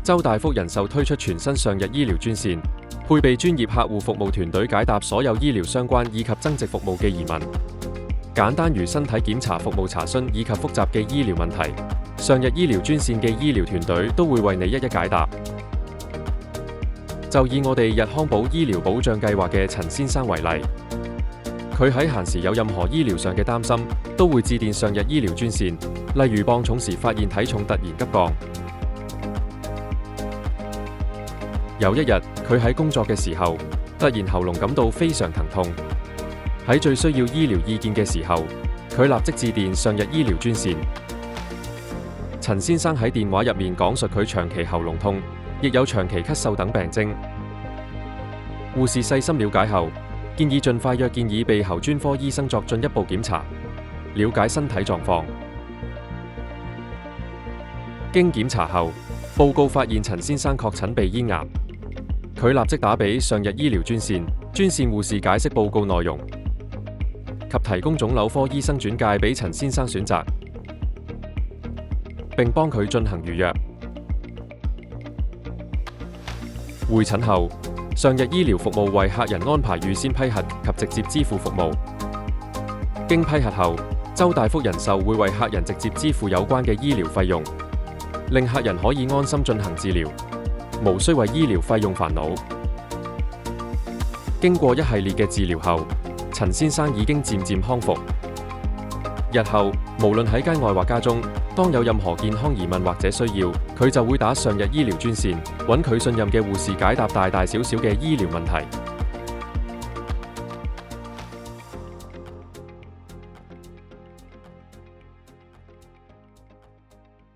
周大福人壽推出全新上日醫療專線，配備專業客戶服務團隊解答所有醫療相關以及增值服務嘅疑問。簡單如身體檢查服務查詢以及複雜嘅醫療問題，上日醫療專線嘅醫療團隊都會為你一一解答。就以我哋日康保醫療保障計劃嘅陳先生為例，佢喺閒時有任何醫療上嘅擔心，都會致電上日醫療專線，例如磅重時發現體重突然急降。有一日，佢喺工作嘅時候，突然喉嚨感到非常疼痛。喺最需要醫療意見嘅時候，佢立即致電上日醫療專線。陳先生喺電話入面講述佢長期喉嚨痛，亦有長期咳嗽等病徵。護士細心了解後，建議盡快約見耳鼻喉專科醫生作進一步檢查，了解身體狀況。經檢查後，報告發現陳先生確診鼻咽癌。佢立即打俾上日醫療專線，專線護士解釋報告內容，及提供腫瘤科醫生轉介俾陳先生選擇，並幫佢進行預約。會診後，上日醫療服務為客人安排預先批核及直接支付服務。經批核後，周大福人壽會為客人直接支付有關嘅醫療費用，令客人可以安心進行治療，無需為醫療費用煩惱。經過一系列嘅治療後，陳先生已經漸漸康復。日後無論喺街外或家中，當有任何健康疑問或者需要，佢就會打上日醫療專線，揾佢信任嘅護士解答大大小小嘅醫療問題。